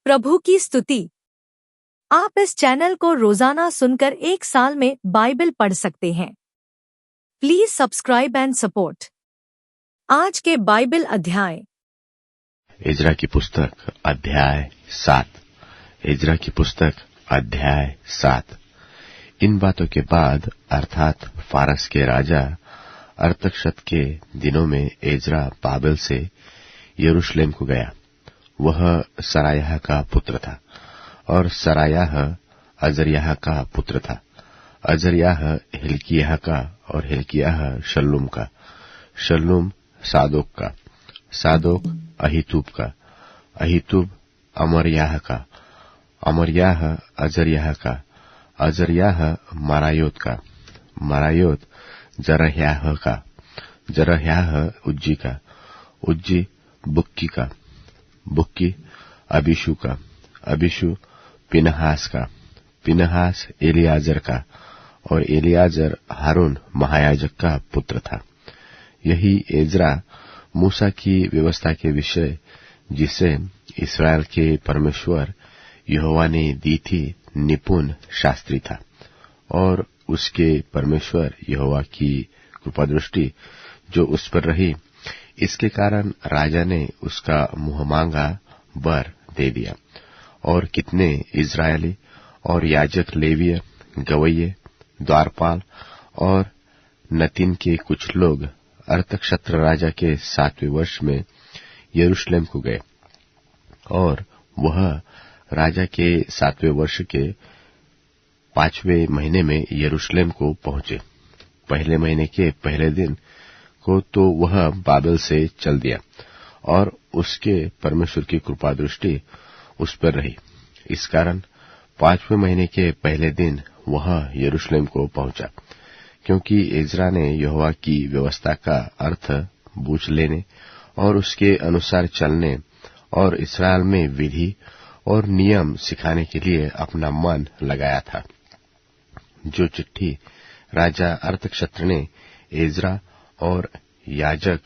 प्रभु की स्तुति। आप इस चैनल को रोजाना सुनकर एक साल में बाइबल पढ़ सकते हैं। Please subscribe and support. आज के बाइबल अध्याय। इज़रा की पुस्तक अध्याय 7। इज़रा की पुस्तक अध्याय 7। इन बातों के बाद अर्थात फारस के राजा अरतक्षत के दिनों में इज़रा बाबेल से यरूशलेम को गया। वह सरायाह का पुत्र था और सरायाह अजर्याह का पुत्र था। अजर्याह हिल्किय्याह का और हिल्किय्याह शल्लूम का, शल्लूम सादोक का, सादोक अहीतूब का, अहीतूब अमर्याह का, अमर्याह अजर्याह का, अजर्याह मरायोत का, मरायोत जरह्याह का, जरह्याह उज्जी का, उज्जी बुक्की का, बुक्की अबीशू का, अबीशू पिनहास का, पिनहास एलियाजर का और एलियाजर हारून महायाजक का पुत्र था। यही इज़रा मूसा की व्यवस्था के विषय जिसे इस्राएल के परमेश्वर यहोवा ने दी थी निपुण शास्त्री था। और उसके परमेश्वर यहोवा की कृपादृष्टि जो उस पर रही, इसके कारण राजा ने उसका मुंह मांगा वर दे दिया। और कितने इज़राइली और याजक, लेवीय, गवैये, द्वारपाल और नतीन के कुछ लोग अरतक्षत्र राजा के 7वें वर्ष में यरूशलेम को गए। और वह राजा के 7वें वर्ष के 5वें महीने में यरूशलेम को पहुंचे। पहले महीने के पहले दिन को तो वह बाबेल से चल दिया और उसके परमेश्वर की कृपा दृष्टि उस पर रही। इस कारण 5वें महीने के पहले दिन वह यरूशलेम को पहुंचा, क्योंकि इज़रा ने यहोवा की व्यवस्था का अर्थ बूझ लेने और उसके अनुसार चलने और इस्राएल में विधि और नियम सिखाने के लिए अपना मन लगाया था। जो चिट्ठी राजा अरतक्षत्र ने इज़रा और याजक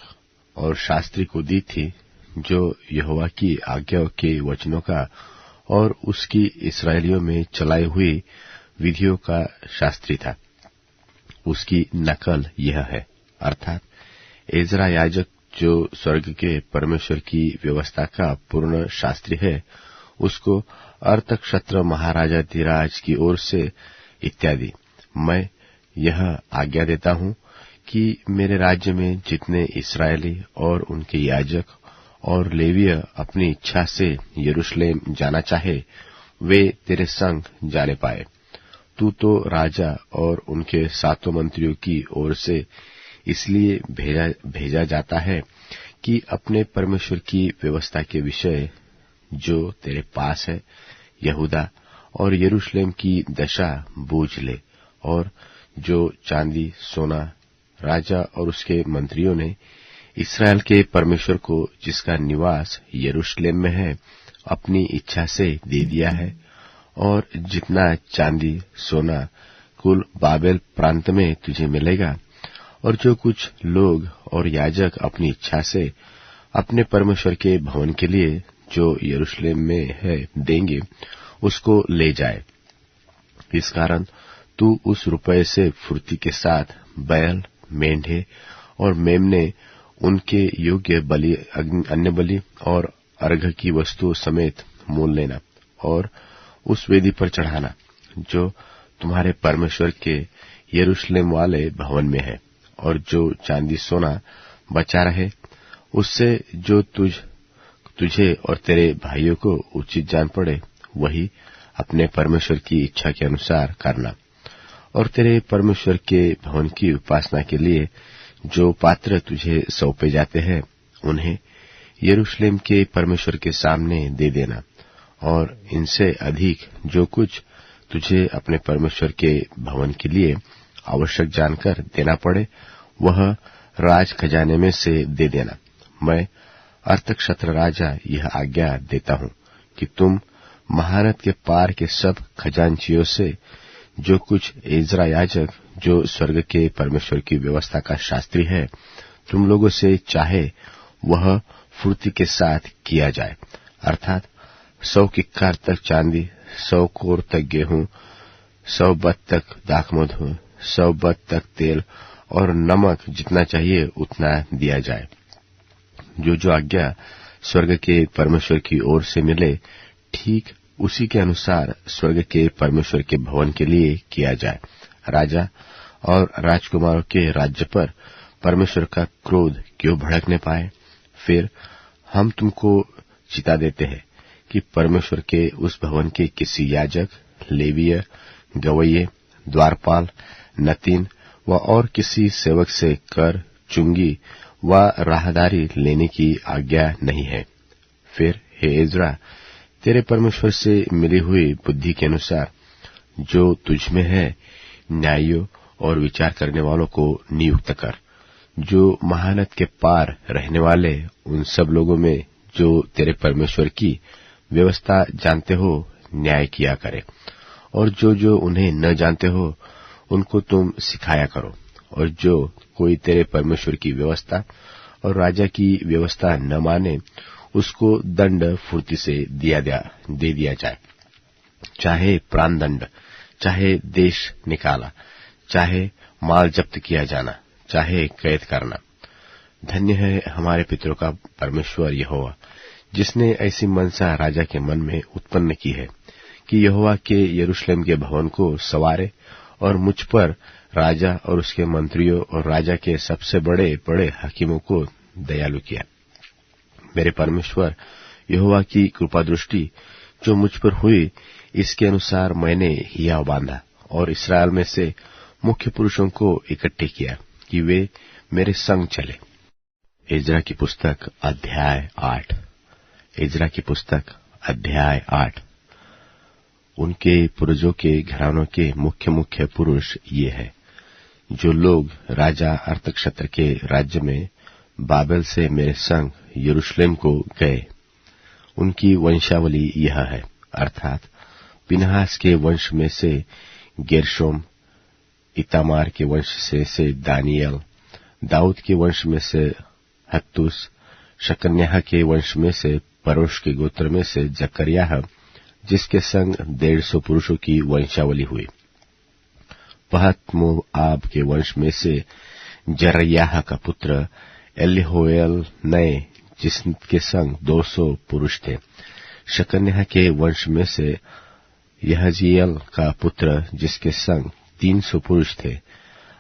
और शास्त्री को दी थी, जो यहोवा की आज्ञाओं के वचनों का और उसकी इस्राएलियों में चलाई हुई विधियों का शास्त्री था, उसकी नकल यह है। अर्थात इज़रा याजक जो स्वर्ग के परमेश्वर की व्यवस्था का पूर्ण शास्त्री है, उसको अरतक्षत्र महाराजा धीराज की ओर से इत्यादि मैं यह आज्ञा देता हूं कि मेरे राज्य में जितने इस्राएली और उनके याजक और लेवीय अपनी इच्छा से यरूशलेम जाना चाहे, वे तेरे संग जाने पाए। तू तो राजा और उनके 7 मंत्रियों की ओर से इसलिए भेजा जाता है कि अपने परमेश्वर की व्यवस्था के विषय जो तेरे पास है, यहूदा और यरूशलेम की दशा बूझ ले। और जो चांदी सोना राजा और उसके मंत्रियों ने इस्राएल के परमेश्वर को, जिसका निवास यरूशलेम में है, अपनी इच्छा से दे दिया है, और जितना चांदी सोना कुल बाबेल प्रांत में तुझे मिलेगा, और जो कुछ लोग और याजक अपनी इच्छा से अपने परमेश्वर के भवन के लिए जो यरूशलेम में है देंगे, उसको ले जाए। इस कारण तू उस रुपये से फुर्ती के साथ बैल, मेंढे और मेमने, उनके योग्य बलि, अन्य बलि और अर्घ की वस्तु समेत मोल लेना और उस वेदी पर चढ़ाना जो तुम्हारे परमेश्वर के यरूशलेम वाले भवन में है। और जो चांदी सोना बचा रहे, उससे जो तुझे और तेरे भाइयों को उचित जान पड़े, वही अपने परमेश्वर की इच्छा के अनुसार करना। और तेरे परमेश्वर के भवन की उपासना के लिए जो पात्र तुझे सौंपे जाते हैं, उन्हें यरूशलेम के परमेश्वर के सामने दे देना। और इनसे अधिक जो कुछ तुझे अपने परमेश्वर के भवन के लिए आवश्यक जानकर देना पड़े, वह राज खजाने में से दे देना। मैं अरतक्षत्र राजा यह आज्ञा देता हूं कि तुम महानद के पार के सब खजांचियों से जो कुछ इज़रा याजक, जो स्वर्ग के परमेश्वर की व्यवस्था का शास्त्री है, तुम लोगों से चाहे वह फुर्ती के साथ किया जाए, अर्थात 100 किक्कार तक चांदी, 100 कोर तक गेहूं, 100 बत तक दाखमधु, 100 बत तक तेल और नमक जितना चाहिए उतना दिया जाए। जो आज्ञा स्वर्ग के परमेश्वर की ओर से मिले, ठीक उसी के अनुसार स्वर्ग के परमेश्वर के भवन के लिए किया जाए। राजा और राजकुमारों के राज्य पर परमेश्वर का क्रोध क्यों भड़कने पाए? फिर हम तुमको चिता देते हैं कि परमेश्वर के उस भवन के किसी याजक, लेवीय, गवैये, द्वारपाल, नतीन व और किसी सेवक से कर, चुंगी व राहदारी लेने की आज्ञा नहीं है। फिर हे इज़रा, तेरे परमेश्वर से मिली हुई बुद्धि के अनुसार जो तुझ में है, न्यायियों और विचार करने वालों को नियुक्त कर, जो महानद के पार रहने वाले उन सब लोगों में जो तेरे परमेश्वर की व्यवस्था जानते हो न्याय किया करे, और जो उन्हें न जानते हो उनको तुम सिखाया करो। और जो कोई तेरे परमेश्वर की व्यवस्था और राजा की व्यवस्था न माने, उसको दंड फुर्ती से दे दिया जाए, चाहे प्राण दंड, चाहे देश निकाला, चाहे माल जब्त किया जाना, चाहे कैद करना। धन्य है हमारे पितरों का परमेश्वर यहोवा, जिसने ऐसी मनसा राजा के मन में उत्पन्न की है कि यहोवा के यरूशलेम के भवन को संवारे, और मुझ पर राजा और उसके मंत्रियों और राजा के सबसे बड़े बड़े हकीमों को दयालु किया। मेरे परमेश्वर यहोवा की कृपा दृष्टि जो मुझ पर हुई, इसके अनुसार मैंने हियाव बांधा और इस्राएल में से मुख्य पुरुषों को इकट्ठे किया कि वे मेरे संग चले। इज़रा की पुस्तक अध्याय 8। इज़रा की पुस्तक अध्याय 8। उनके पूर्वजों के घरानों के मुख्य मुख्य पुरुष ये हैं, जो लोग राजा अर्थक्षेत्र के राज्य में बाबेल से मेरे संग यरूशलेम को गए। उनकी वंशावली यह है, अर्थात पिनहास के वंश में से गेरशोम, इतामार के वंश से दानियल, दाऊद के वंश में से हत्तूस, शकन्याह के वंश में से परोश के गोत्र में से जकर्याह, जिसके संग 150 पुरुषों की वंशावली हुई। पहत-मोआब के वंश में से जरयाह का पुत्र एलीहोएल नए, जिसके संग 200 पुरुष थे। शकन्याह के वंश में से यहजीएल का पुत्र, जिसके संग 300 पुरुष थे।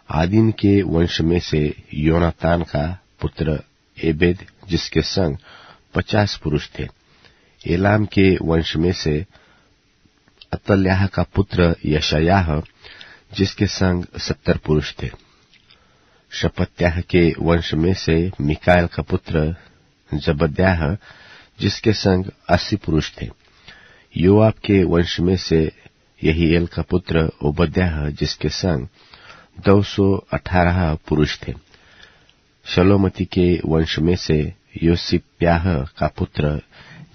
आदीन के वंश में से योनातान का पुत्र एबेद, जिसके संग 50 पुरुष थे। एलाम के वंश में से अतल्याह का पुत्र यशायाह, जिसके संग 70 पुरुष थे। शपत्याह के वंश में से मिकाएल का पुत्र जबद्याह, जिसके संग 80 पुरुष थे। योआब के वंश में से यहीएल का पुत्र ओबद्याह, जिसके संग 218 पुरुष थे। शलोमती के वंश में से योसिप्याह का पुत्र,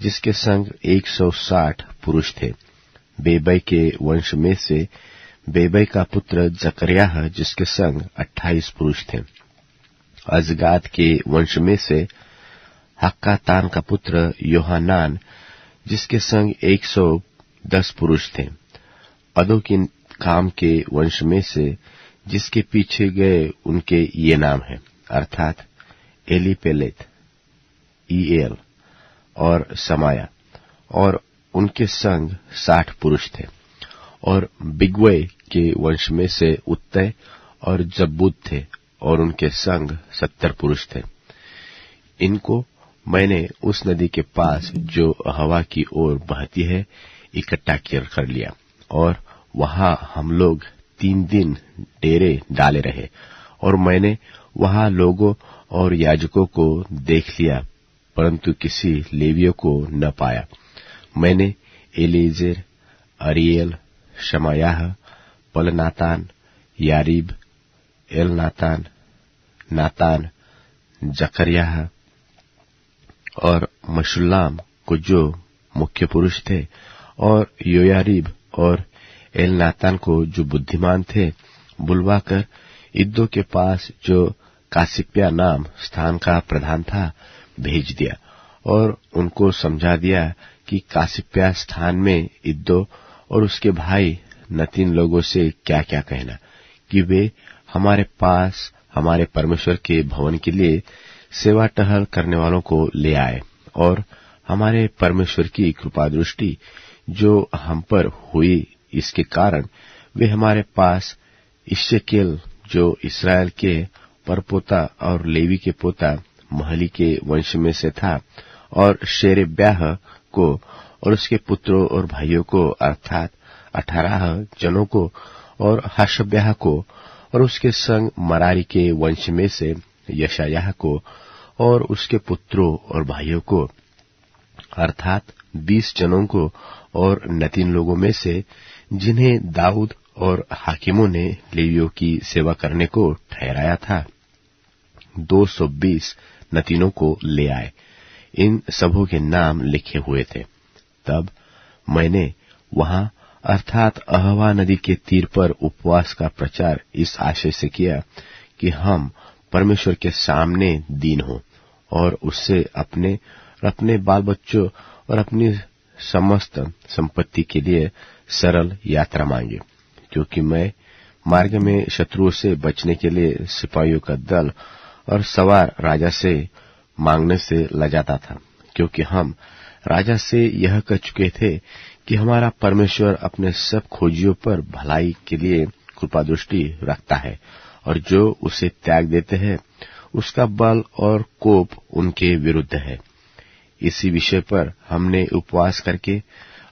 जिसके संग 160 पुरुष थे। बेबै के वंश में से बेबै का पुत्र जकर्याह, जिसके संग 28 पुरुष थे। अजगाद के वंश में से हक्कातान का पुत्र योहानान, जिसके संग 110 पुरुष थे। अदो की काम के वंश में से जिसके पीछे गए उनके ये नाम हैं, अर्थात एलीपेलेत, ईएल और समाया, और उनके संग 60 पुरुष थे। और बिग्वै के वंश में से उत्तय और जब्बूद थे, और उनके संग 70 पुरुष थे। इनको मैंने उस नदी के पास जो हवा की ओर बहती है इकट्ठा कर लिया, और वहां हम लोग 3 दिन डेरे डाले रहे। और मैंने वहां लोगों और याजकों को देख लिया, परंतु किसी लेवियों को न पाया। मैंने एलीजेर, अरियल, शमायाह, पलनातान, यारीब, एलनातान, नातान, जकर्याह और मशुल्लाम को, जो मुख्य पुरुष थे, और योयारीब और एलनातान को, जो बुद्धिमान थे, बुलवाकर इद्दो के पास, जो कासिप्या नाम स्थान का प्रधान था, भेज दिया। और उनको समझा दिया कि कासिप्या स्थान में इद्दो और उसके भाई नतीन लोगों से क्या क्या कहना, कि वे हमारे पास हमारे परमेश्वर के भवन के लिए सेवा टहल करने वालों को ले आए, और हमारे परमेश्वर की कृपा दृष्टि जो हम पर हुई इसके कारण वे हमारे पास इश्शेकेल जो इसराइल के परपोता और लेवी के पोता महली के वंश में से था, और शेरेब्याह को और उसके पुत्रों और भाइयों को अर्थात 18 जनों को, और हशब्याह को और उसके संग मरारी के वंश में से यशायाह को और उसके पुत्रों और भाइयों को अर्थात 20 जनों को, और नतीन लोगों में से जिन्हें दाऊद और हाकिमों ने लेवियों की सेवा करने को ठहराया था 220 नतीनों को ले आए। इन सबों के नाम लिखे हुए थे। तब मैंने वहां अर्थात अहवा नदी के तीर पर उपवास का प्रचार इस आशय से किया कि हम परमेश्वर के सामने दीन हों और उससे अपने बाल बच्चों और अपनी समस्त संपत्ति के लिए सरल यात्रा मांगे, क्योंकि मैं मार्ग में शत्रुओं से बचने के लिए सिपाहियों का दल और सवार राजा से मांगने से लजाता था, क्योंकि हम राजा से यह कह चुके थे कि हमारा परमेश्वर अपने सब खोजियों पर भलाई के लिए कृपा दृष्टि रखता है, और जो उसे त्याग देते हैं उसका बल और कोप उनके विरुद्ध है। इसी विषय पर हमने उपवास करके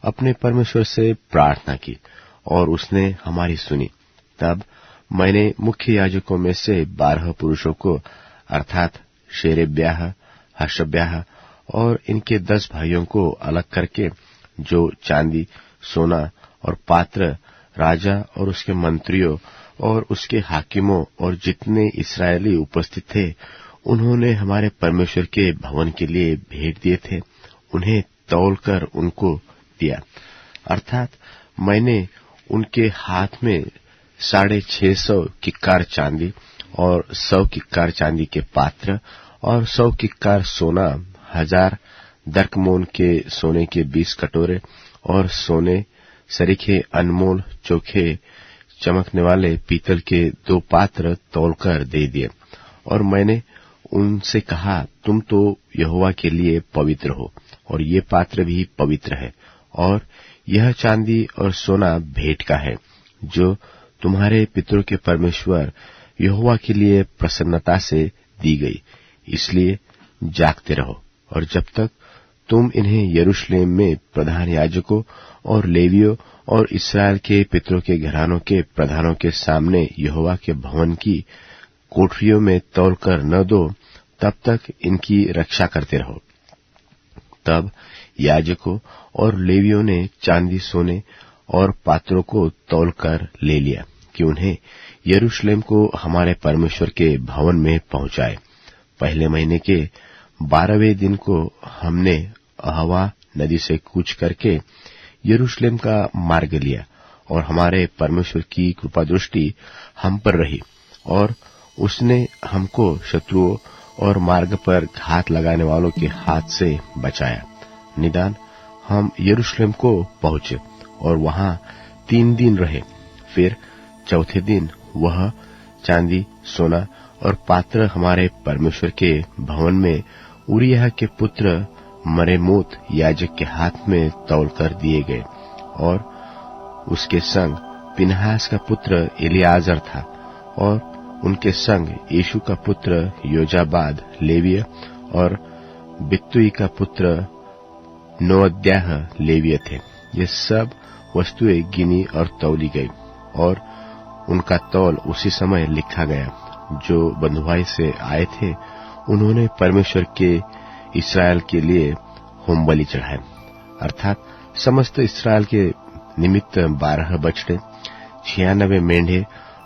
अपने परमेश्वर से प्रार्थना की और उसने हमारी सुनी। तब मैंने मुख्य याजकों में से 12 पुरुषों को अर्थात शेरेब्याह, हशब्याह और इनके 10 भाइयों को अलग करके, जो चांदी, सोना और पात्र राजा और उसके मंत्रियों और उसके हाकिमों और जितने इस्राएली उपस्थित थे उन्होंने हमारे परमेश्वर के भवन के लिए भेंट दिए थे, उन्हें तौलकर उनको दिया। अर्थात मैंने उनके हाथ में 650 किक्कार चांदी और 100 किक्कार चांदी के पात्र और 100 किक्कार सोना, 1000 दरकमोन के सोने के 20 कटोरे और सोने सरीखे अनमोल चोखे चमकने वाले पीतल के 2 पात्र तौलकर दे दिए। और मैंने उनसे कहा, तुम तो यहोवा के लिए पवित्र हो और ये पात्र भी पवित्र है, और यह चांदी और सोना भेंट का है जो तुम्हारे पितरों के परमेश्वर यहोवा के लिए प्रसन्नता से दी गई। इसलिए जागते रहो, और जब तक तुम इन्हें यरूशलेम में प्रधान याजकों और लेवियों और इस्राएल के पितरों के घरानों के प्रधानों के सामने यहोवा के भवन की कोठरियों में तौलकर न दो, तब तक इनकी रक्षा करते रहो। तब याजकों और लेवियों ने चांदी, सोने और पात्रों को तौलकर ले लिया कि उन्हें यरूशलेम को हमारे परमेश्वर के भवन में पहुंचाए। पहले महीने के 12वें दिन को हमने अहवा नदी से कूच करके यरूशलेम का मार्ग लिया, और हमारे परमेश्वर की कृपा दृष्टि हम पर रही, और उसने हमको शत्रुओं और मार्ग पर घात लगाने वालों के हाथ से बचाया। निदान हम यरूशलेम को पहुंचे और वहां 3 दिन रहे। फिर चौथे दिन वह चांदी, सोना और पात्र हमारे परमेश्वर के भवन में उरिय्याह के पुत्र मरेमोत याजक के हाथ में तौलकर दिए गए, और उसके संग पिनहास का पुत्र एलियाजर था, और उनके संग यीशु का पुत्र योजाबाद लेवीय और बित्तुई का पुत्र नोअद्याह लेवीय थे। ये सब वस्तुएं गिनी और तौली गई, और उनका तौल उसी समय लिखा गया। जो बंधुआई से आए थे उन्होंने परमेश्वर के इस्राएल के लिए होम बलि चढ़ाए, अर्थात समस्त इस्राएल के निमित्त 12 बछड़े, 96 मेंढे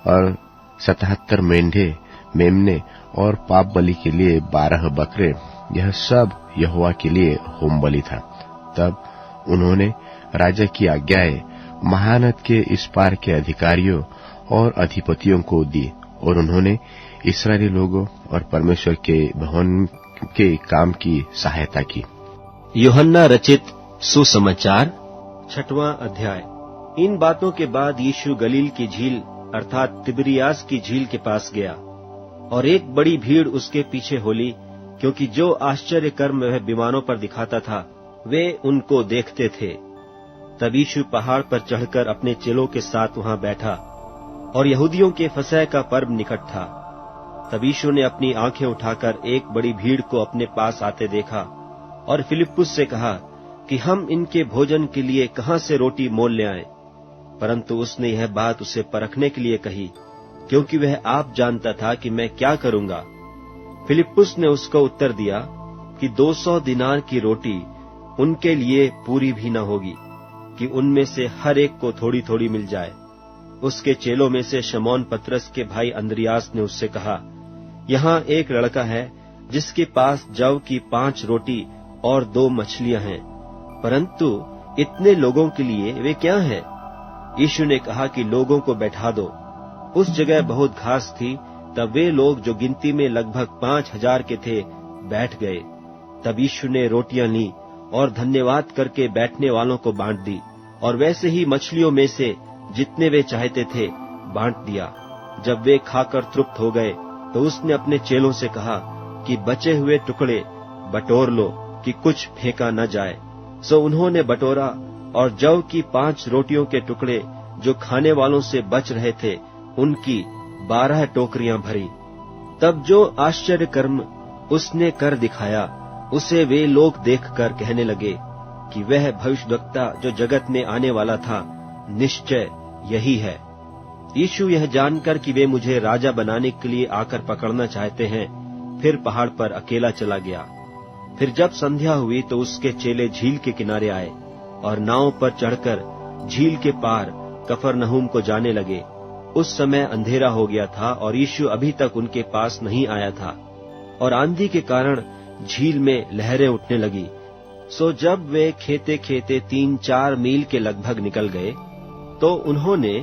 और 77 मेंढे मेमने, और पाप बलि के लिए 12 बकरे। यह सब यहोवा के लिए होम बलि था। तब उन्होंने राजा की आज्ञाएं महानद के इस पार के अधिकारियों और अधिपतियों को दी, और उन्होंने इस्राएली लोगों और परमेश्वर के भवन के काम की सहायता की। यूहन्ना रचित सुसमाचार 6वां अध्याय। इन बातों के बाद यीशु गलील की झील अर्थात तिबिरियास की झील के पास गया, और एक बड़ी भीड़ उसके पीछे हो ली, क्योंकि जो आश्चर्य कर्म वह बीमारों पर दिखाता था वे उनको देखते थे। तब यीशु पहाड़ पर चढ़कर अपने चेलों के साथ वहां बैठा, और यहूदियों के फसह का पर्व निकट था। तब यीशु ने अपनी आंखें उठाकर एक बड़ी भीड़ को अपने पास आते देखा, और फिलिप्पुस से कहा कि हम इनके भोजन के लिए कहां से रोटी मोल ले आएं। परंतु उसने यह बात उसे परखने के लिए कही, क्योंकि वह आप जानता था कि मैं क्या करूंगा। फिलिप्पुस ने उसको उत्तर दिया कि 200 दिनार की रोटी उनके लिए पूरी भी न होगी, कि उनमें से हर एक को थोड़ी थोड़ी मिल जाए। उसके चेलों में से शमौन पतरस के भाई अंद्रियास ने उससे कहा, यहाँ एक लड़का है जिसके पास जव की 5 रोटी और 2 मछलियां हैं, परंतु इतने लोगों के लिए वे क्या हैं? यीशु ने कहा कि लोगों को बैठा दो। उस जगह बहुत घास थी। तब वे लोग जो गिनती में लगभग 5000 के थे बैठ गए। तब यीशु ने रोटियां ली और धन्यवाद करके बैठने वालों को बांट दी, और वैसे ही मछलियों में से जितने वे चाहते थे बांट दिया। जब वे खाकर तृप्त हो गए तो उसने अपने चेलों से कहा कि बचे हुए टुकड़े बटोर लो, कि कुछ फेंका न जाए। सो उन्होंने बटोरा, और जव की 5 रोटियों के टुकड़े जो खाने वालों से बच रहे थे उनकी 12 टोकरियां भरी। तब जो आश्चर्य कर्म उसने कर दिखाया उसे वे लोग देखकर कहने लगे कि वह भविष्यद्वक्ता जो जगत में आने वाला था निश्चय यही है। यीशु यह जानकर कि वे मुझे राजा बनाने के लिए आकर पकड़ना चाहते हैं, फिर पहाड़ पर अकेला चला गया। फिर जब संध्या हुई तो उसके चेले झील के किनारे आए और नाव पर चढ़कर झील के पार कफरनहूम को जाने लगे। उस समय अंधेरा हो गया था और यीशु अभी तक उनके पास नहीं आया था, और आंधी के कारण झील में लहरें उठने लगी। सो जब वे खेते खेते 3-4 मील के लगभग निकल गए तो उन्होंने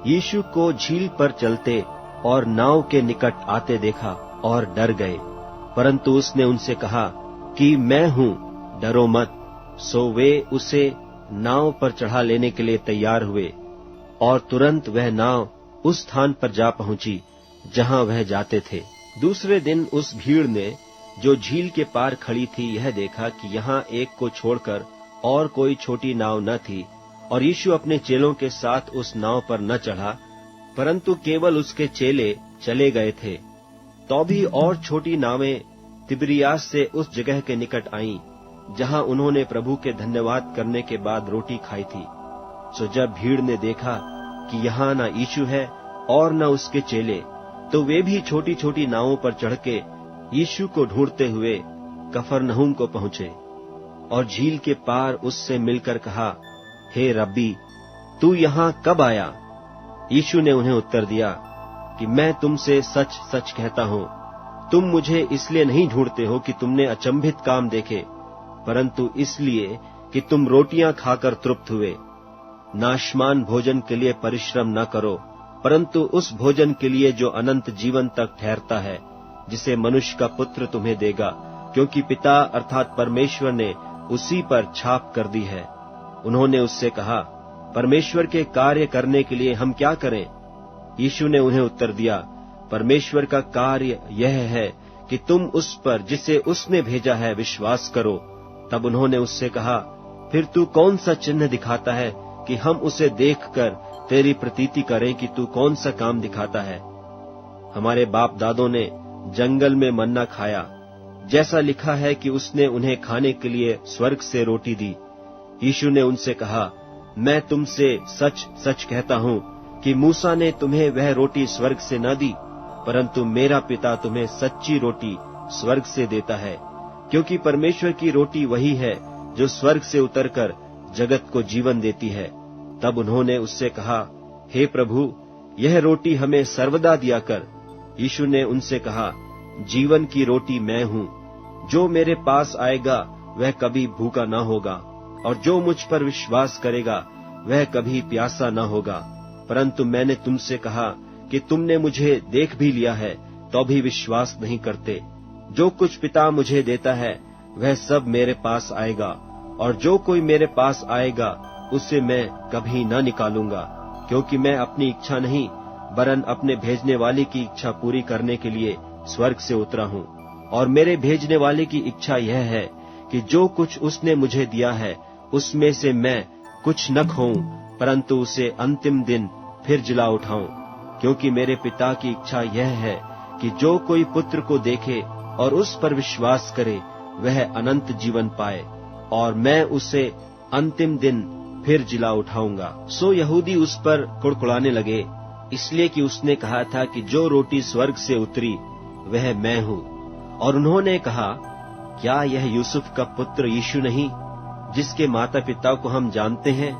यीशु को झील पर चलते और नाव के निकट आते देखा और डर गए। परंतु उसने उनसे कहा कि मैं हूँ, डरो मत। सो वे उसे नाव पर चढ़ा लेने के लिए तैयार हुए, और तुरंत वह नाव उस स्थान पर जा पहुंची जहां वह जाते थे। दूसरे दिन उस भीड़ ने जो झील के पार खड़ी थी यह देखा कि यहाँ एक को छोड़कर और कोई छोटी नाव न थी, और यीशु अपने चेलों के साथ उस नाव पर न चढ़ा, परंतु केवल उसके चेले चले गए थे। तो भी और छोटी नावें तिबिरियास से उस जगह के निकट आईं जहां उन्होंने प्रभु के धन्यवाद करने के बाद रोटी खाई थी। सो जब भीड़ ने देखा कि यहाँ न यीशु है और न उसके चेले, तो वे भी छोटी छोटी नावों पर चढ़ के यीशु को ढूंढते हुए कफरनहूम को पहुंचे, और झील के पार उससे मिलकर कहा, हे रब्बी, तू यहाँ कब आया? यीशु ने उन्हें उत्तर दिया कि मैं तुमसे सच सच कहता हूँ, तुम मुझे इसलिए नहीं ढूंढते हो कि तुमने अचंभित काम देखे, परंतु इसलिए कि तुम रोटियां खाकर तृप्त हुए। नाशमान भोजन के लिए परिश्रम न करो, परंतु उस भोजन के लिए जो अनंत जीवन तक ठहरता है, जिसे मनुष्य का पुत्र तुम्हें देगा, क्योंकि पिता अर्थात परमेश्वर ने उसी पर छाप कर दी है। उन्होंने उससे कहा, परमेश्वर के कार्य करने के लिए हम क्या करें? यीशु ने उन्हें उत्तर दिया, परमेश्वर का कार्य यह है कि तुम उस पर जिसे उसने भेजा है विश्वास करो। तब उन्होंने उससे कहा, फिर तू कौन सा चिन्ह दिखाता है कि हम उसे देखकर तेरी प्रतीति करें कि तू कौन सा काम दिखाता है? हमारे बाप दादों ने जंगल में मन्ना खाया, जैसा लिखा है कि उसने उन्हें खाने के लिए स्वर्ग से रोटी दी। यीशु ने उनसे कहा, मैं तुमसे सच सच कहता हूँ कि मूसा ने तुम्हें वह रोटी स्वर्ग से न दी, परंतु मेरा पिता तुम्हें सच्ची रोटी स्वर्ग से देता है, क्योंकि परमेश्वर की रोटी वही है जो स्वर्ग से उतरकर जगत को जीवन देती है। तब उन्होंने उससे कहा, हे प्रभु, यह रोटी हमें सर्वदा दिया कर। यीशु ने उनसे कहा, जीवन की रोटी मैं हूँ, जो मेरे पास आएगा वह कभी भूखा न होगा, और जो मुझ पर विश्वास करेगा वह कभी प्यासा न होगा। परंतु मैंने तुमसे कहा कि तुमने मुझे देख भी लिया है तो भी विश्वास नहीं करते। जो कुछ पिता मुझे देता है वह सब मेरे पास आएगा, और जो कोई मेरे पास आएगा उसे मैं कभी न निकालूंगा, क्योंकि मैं अपनी इच्छा नहीं वरन अपने भेजने वाले की इच्छा पूरी करने के लिए स्वर्ग से उतरा हूँ। और मेरे भेजने वाले की इच्छा यह है कि जो कुछ उसने मुझे दिया है उसमें से मैं कुछ न खोऊं, परंतु उसे अंतिम दिन फिर जिला उठाऊं। क्योंकि मेरे पिता की इच्छा यह है कि जो कोई पुत्र को देखे और उस पर विश्वास करे वह अनंत जीवन पाए, और मैं उसे अंतिम दिन फिर जिला उठाऊंगा। सो यहूदी उस पर कुड़कुड़ाने लगे, इसलिए कि उसने कहा था कि जो रोटी स्वर्ग से उतरी वह मैं हूँ। और उन्होंने कहा, क्या यह यूसुफ का पुत्र यीशु नहीं, जिसके माता पिता को हम जानते हैं?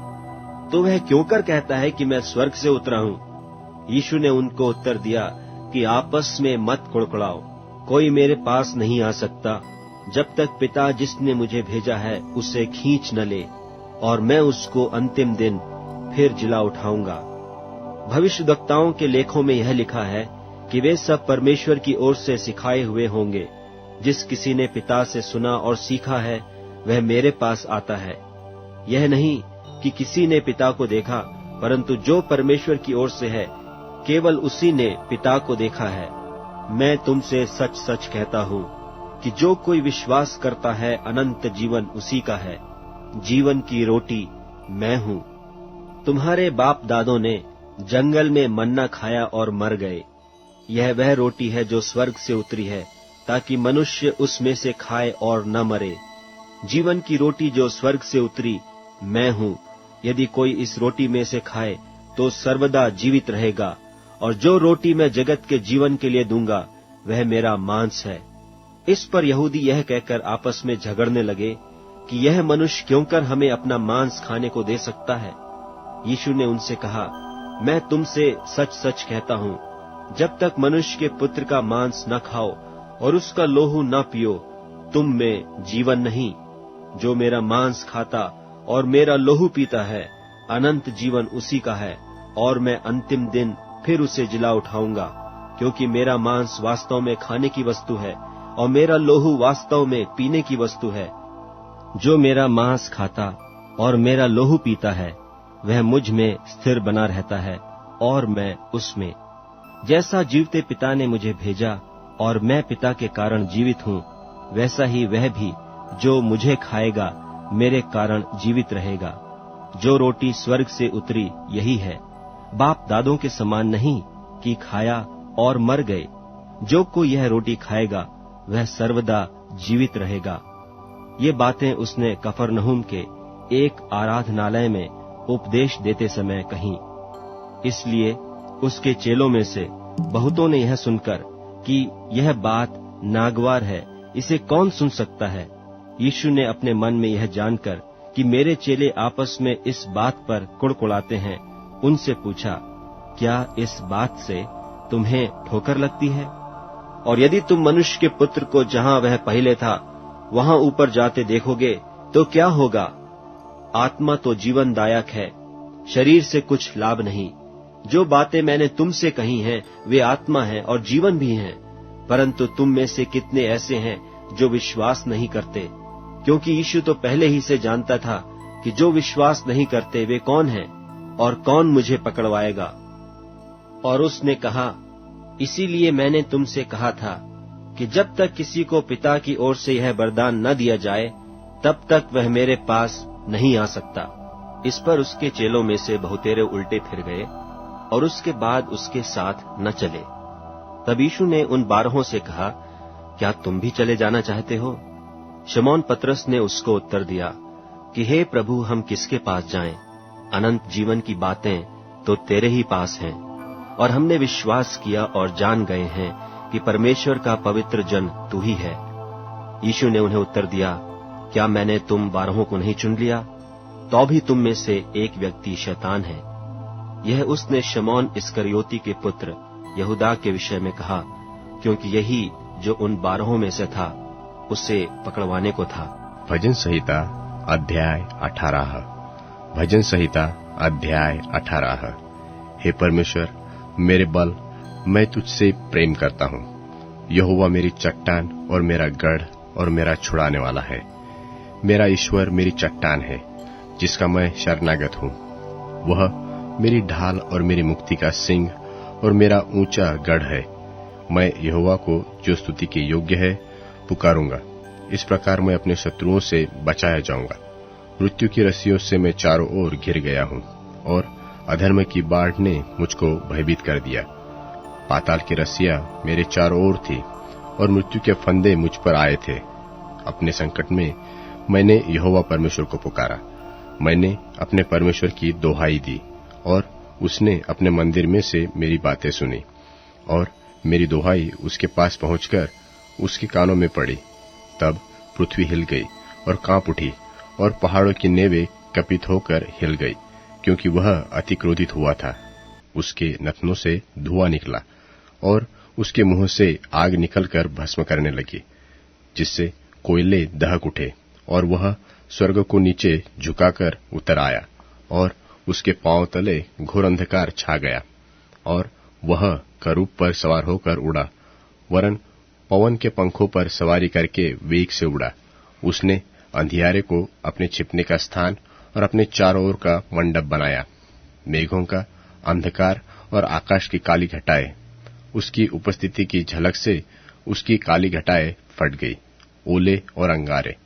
तो वह क्यों कर कहता है कि मैं स्वर्ग से उतरा हूँ? यीशु ने उनको उत्तर दिया कि आपस में मत कुड़कुड़ाओ। कोई मेरे पास नहीं आ सकता जब तक पिता जिसने मुझे भेजा है उसे खींच न ले, और मैं उसको अंतिम दिन फिर जिला उठाऊंगा। भविष्यद्वक्ताओं के लेखों में यह लिखा है कि वे सब परमेश्वर की ओर से सिखाए हुए होंगे। जिस किसी ने पिता से सुना और सीखा है वह मेरे पास आता है। यह नहीं कि किसी ने पिता को देखा, परंतु जो परमेश्वर की ओर से है केवल उसी ने पिता को देखा है। मैं तुमसे सच सच कहता हूँ कि जो कोई विश्वास करता है अनंत जीवन उसी का है। जीवन की रोटी मैं हूँ। तुम्हारे बाप दादों ने जंगल में मन्ना खाया और मर गए। यह वह रोटी है जो स्वर्ग से उतरी है, ताकि मनुष्य उसमें से खाए और न मरे। जीवन की रोटी जो स्वर्ग से उतरी मैं हूँ। यदि कोई इस रोटी में से खाए तो सर्वदा जीवित रहेगा, और जो रोटी मैं जगत के जीवन के लिए दूंगा वह मेरा मांस है। इस पर यहूदी यह कहकर आपस में झगड़ने लगे कि यह मनुष्य क्यों कर हमें अपना मांस खाने को दे सकता है। यीशु ने उनसे कहा, मैं तुमसे सच सच कहता हूँ, जब तक मनुष्य के पुत्र का मांस न खाओ और उसका लोहू न पियो, तुम में जीवन नहीं। जो मेरा मांस खाता और मेरा लोहू पीता है, अनंत जीवन उसी का है, और मैं अंतिम दिन फिर उसे जिला उठाऊंगा। क्योंकि मेरा मांस वास्तव में खाने की वस्तु है और मेरा लोहू वास्तव में पीने की वस्तु है। जो मेरा मांस खाता और मेरा लोहू पीता है वह मुझ में स्थिर बना रहता है और मैं उसमें। जैसा जीवते पिता ने मुझे भेजा और मैं पिता के कारण जीवित हूँ, वैसा ही वह भी जो मुझे खाएगा मेरे कारण जीवित रहेगा। जो रोटी स्वर्ग से उतरी यही है, बाप दादों के समान नहीं कि खाया और मर गए। जो कोई यह रोटी खाएगा वह सर्वदा जीवित रहेगा। ये बातें उसने कफरनहूम के एक आराधनालय में उपदेश देते समय कहीं। इसलिए उसके चेलों में से बहुतों ने यह सुनकर कि यह बात नागवार है, इसे कौन सुन सकता है, यीशु ने अपने मन में यह जानकर कि मेरे चेले आपस में इस बात पर कुड़कुड़ाते हैं, उनसे पूछा, क्या इस बात से तुम्हें ठोकर लगती है? और यदि तुम मनुष्य के पुत्र को जहां वह पहले था वहां ऊपर जाते देखोगे तो क्या होगा? आत्मा तो जीवनदायक है, शरीर से कुछ लाभ नहीं। जो बातें मैंने तुमसे कही हैं वे आत्मा हैं और जीवन भी हैं, परंतु तुम में से कितने ऐसे हैं जो विश्वास नहीं करते? क्योंकि यीशु तो पहले ही से जानता था कि जो विश्वास नहीं करते वे कौन हैं और कौन मुझे पकड़वाएगा। और उसने कहा, इसीलिए मैंने तुमसे कहा था कि जब तक किसी को पिता की ओर से यह वरदान न दिया जाए तब तक वह मेरे पास नहीं आ सकता। इस पर उसके चेलों में से बहुतेरे उल्टे फिर गए और उसके बाद उसके साथ न चले। तब यीशु ने उन 12 से कहा, क्या तुम भी चले जाना चाहते हो? शमौन पतरस ने उसको उत्तर दिया कि हे प्रभु, हम किसके पास जाएं? अनंत जीवन की बातें तो तेरे ही पास हैं, और हमने विश्वास किया और जान गए हैं कि परमेश्वर का पवित्र जन तू ही है। यीशु ने उन्हें उत्तर दिया, क्या मैंने तुम 12 को नहीं चुन लिया? तो भी तुम में से एक व्यक्ति शैतान है। यह उसने शमौन इस्करियोती के पुत्र यहूदा के विषय में कहा, क्योंकि यही जो उन 12 में से था उसे पकड़वाने को था। भजन संहिता अध्याय 18। भजन संहिता अध्याय 18। हे परमेश्वर मेरे बल, मैं तुझसे प्रेम करता हूँ। यहोवा मेरी चट्टान और मेरा गढ़ और मेरा छुड़ाने वाला है। मेरा ईश्वर मेरी चट्टान है, जिसका मैं शरणागत हूँ। वह मेरी ढाल और मेरी मुक्ति का सिंह और मेरा ऊंचा गढ़ है। मैं यहोवा को, जो स्तुति के योग्य है, पुकारूंगा। इस प्रकार मैं अपने शत्रुओं से बचाया जाऊंगा। मृत्यु की रस्सियों से मैं चारों ओर घिर गया हूँ, और अधर्म की बाढ़ ने मुझको भयभीत कर दिया। पाताल की रस्सियां मेरे चारों ओर थी, और मृत्यु के फंदे मुझ पर आए थे। अपने संकट में मैंने यहोवा परमेश्वर को पुकारा। मैंने अपने परमेश्वर की दोहाई दी, और उसने अपने मंदिर में से मेरी बातें सुनी, और मेरी दोहाई उसके पास पहुंचकर उसके कानों में पड़ी। तब पृथ्वी हिल गई और कांप उठी, और पहाड़ों की नेवें कपित होकर हिल गई, क्योंकि वह अति क्रोधित हुआ था। उसके नथनों से धुआं निकला, और उसके मुंह से आग निकलकर भस्म करने लगी, जिससे कोयले दहक उठे, और वह स्वर्ग को नीचे झुकाकर उतर आया, और उसके पांव तले घोर अंधकार छा गया, और वह करूब पर सवार होकर उड़ा, वरन पवन के पंखों पर सवारी करके वेग से उड़ा। उसने अंधियारे को अपने छिपने का स्थान और अपने चारों ओर का मंडप बनाया। मेघों का अंधकार और आकाश की काली घटाएं, उसकी उपस्थिति की झलक से उसकी काली घटाएं फट गई, ओले और अंगारे।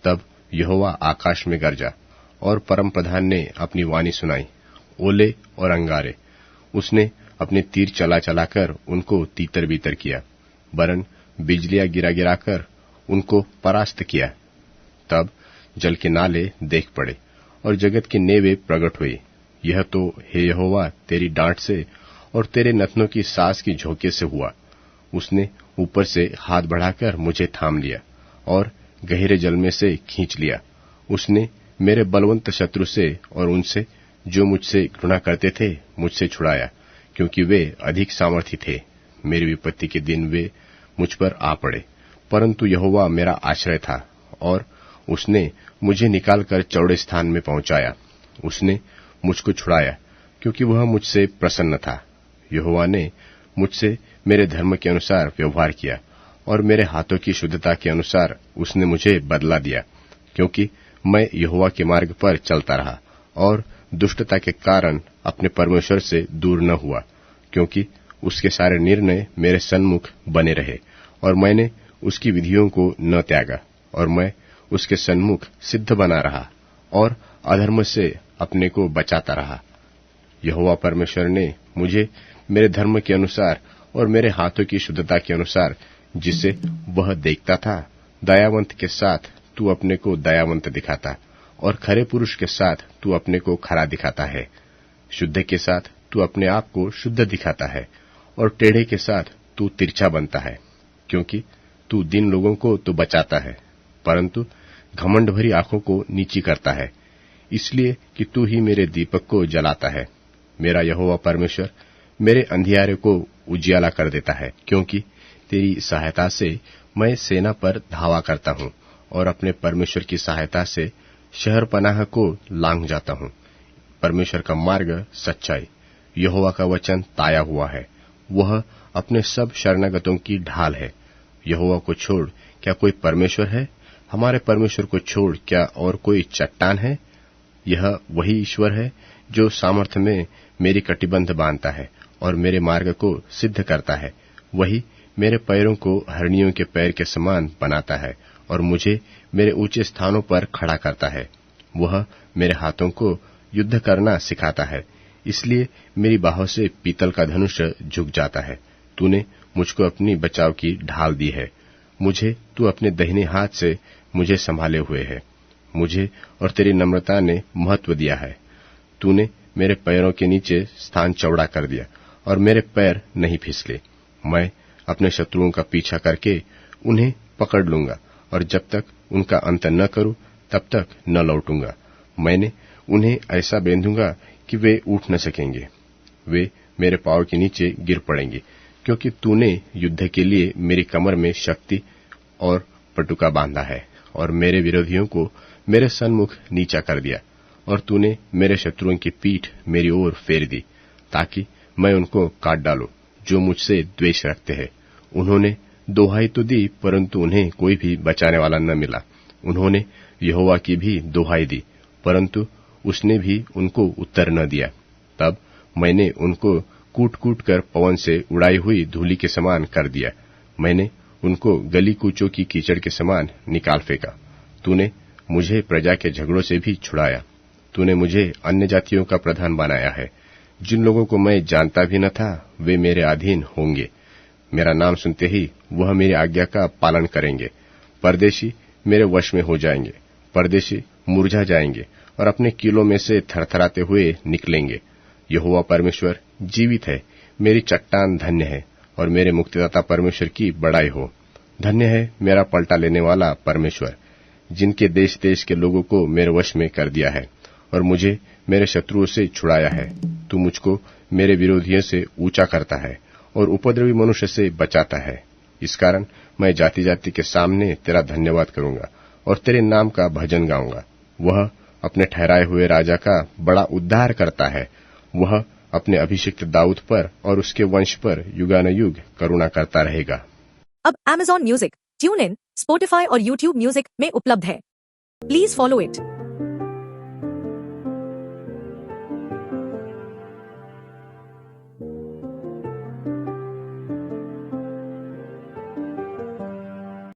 तब यहोवा आकाश में गरजा, और परम प्रधान ने अपनी वाणी सुनाई, ओले और अंगारे। उसने अपने तीर चला चलाकर उनको तीतर बीतर किया, वरन बिजलियां गिरा गिराकर उनको परास्त किया। तब जल के नाले देख पड़े, और जगत की नेवें प्रकट हुई। यह तो हे यहोवा तेरी डांट से और तेरे नथनों की सांस की झोंके से हुआ। उसने ऊपर से हाथ बढ़ाकर मुझे थाम लिया, और गहरे जल में से खींच लिया। उसने मेरे बलवंत शत्रु से और उनसे जो मुझसे घृणा करते थे मुझसे छुड़ाया, क्योंकि वे अधिक सामर्थी थे। मेरी विपत्ति के दिन वे मुझ पर आ पड़े, परंतु यहोवा मेरा आश्रय था, और उसने मुझे निकालकर चौड़े स्थान में पहुंचाया। उसने मुझको छुड़ाया, क्योंकि वह मुझसे प्रसन्न था। यहोवा ने मुझसे मेरे धर्म के अनुसार व्यवहार किया, और मेरे हाथों की शुद्धता के अनुसार उसने मुझे बदला दिया, क्योंकि मैं यहोवा के मार्ग पर चलता रहा, और दुष्टता के कारण अपने परमेश्वर से दूर न हुआ, क्योंकि उसके सारे निर्णय मेरे सन्मुख बने रहे, और मैंने उसकी विधियों को न त्यागा, और मैं उसके सन्मुख सिद्ध बना रहा, और अधर्म से अपने को बचाता रहा। यहोवा परमेश्वर ने मुझे मेरे धर्म के अनुसार और मेरे हाथों की शुद्धता के अनुसार, जिसे वह देखता था, दयावंत के साथ तू अपने को दयावंत दिखाता, और खरे पुरुष के साथ तू अपने को खरा दिखाता है। शुद्ध के साथ तू अपने आप को शुद्ध दिखाता है, और टेढ़े के साथ तू तिरछा बनता है, क्योंकि तू दीन लोगों को तो बचाता है, परंतु घमंड भरी आंखों को नीची करता है, इसलिए कि तू ही मेरे दीपक को जलाता है। मेरा यहोवा परमेश्वर मेरे अंधियारे को उजियाला कर देता है, क्योंकि तेरी सहायता से मैं सेना पर धावा करता हूँ, और अपने परमेश्वर की सहायता से शहर पनाह को लांघ जाता हूँ। परमेश्वर का मार्ग सच्चाई, यहोवा का वचन ताया हुआ है। वह अपने सब शरणागतों की ढाल है। यहोवा को छोड़ क्या कोई परमेश्वर है? हमारे परमेश्वर को छोड़ क्या और कोई चट्टान है? यह वही ईश्वर है जो सामर्थ्य में मेरी कटिबंध बांधता है और मेरे मार्ग को सिद्ध करता है। वही मेरे पैरों को हरणियों के पैर के समान बनाता है और मुझे मेरे ऊंचे स्थानों पर खड़ा करता है। वह मेरे हाथों को युद्ध करना सिखाता है, इसलिए मेरी बाहों से पीतल का धनुष झुक जाता है। तूने मुझको अपनी बचाव की ढाल दी है। मुझे तू अपने दाहिने हाथ से मुझे संभाले हुए है। मुझे और तेरी नम्रता ने महत्व दिया है। तूने मेरे पैरों के नीचे स्थान चौड़ा कर दिया और मेरे पैर नहीं फिसले। मैं अपने शत्रुओं का पीछा करके उन्हें पकड़ लूंगा और जब तक उनका अंत न करूं तब तक न लौटूंगा। मैंने उन्हें ऐसा बेंधूंगा कि वे उठ न सकेंगे। वे मेरे पांव के नीचे गिर पड़ेंगे, क्योंकि तूने युद्ध के लिए मेरी कमर में शक्ति और पटुका बांधा है और मेरे विरोधियों को मेरे सन्मुख नीचा कर दिया। और तूने मेरे शत्रुओं की पीठ मेरी ओर फेर दी, ताकि मैं उनको काट डालूं जो मुझसे द्वेष रखते हैं। उन्होंने दोहाई तो दी, परंतु उन्हें कोई भी बचाने वाला न मिला। उन्होंने यहोवा की भी दोहाई दी, परंतु उसने भी उनको उत्तर न दिया। तब मैंने उनको कूट कूट कर पवन से उड़ाई हुई धूलि के समान कर दिया। मैंने उनको गली कूचों की कीचड़ के समान निकाल फेंका। तूने मुझे प्रजा के झगड़ों से भी छुड़ाया। तूने मुझे अन्य जातियों का प्रधान बनाया है। जिन लोगों को मैं जानता भी न था, वे मेरे अधीन होंगे। मेरा नाम सुनते ही वह मेरी आज्ञा का पालन करेंगे। परदेशी मेरे वश में हो जाएंगे। परदेशी मुरझा जाएंगे और अपने किलों में से थरथराते हुए निकलेंगे। यहोवा परमेश्वर जीवित है। मेरी चट्टान धन्य है और मेरे मुक्तिदाता परमेश्वर की बड़ाई हो। धन्य है मेरा पलटा लेने वाला परमेश्वर, जिनके देश देश के लोगों को मेरे वश में कर दिया है और मुझे मेरे शत्रुओं से छुड़ाया है। तू मुझको मेरे विरोधियों से ऊंचा करता है और उपद्रवी मनुष्य से बचाता है। इस कारण मैं जाति जाति के सामने तेरा धन्यवाद करूंगा और तेरे नाम का भजन गाऊंगा। वह अपने ठहराए हुए राजा का बड़ा उद्धार करता है। वह अपने अभिषिक्त दाऊद पर और उसके वंश पर युगानुयुग करुणा करता रहेगा। अब Amazon music, tune in, Spotify और YouTube म्यूजिक में उपलब्ध है। Please follow it.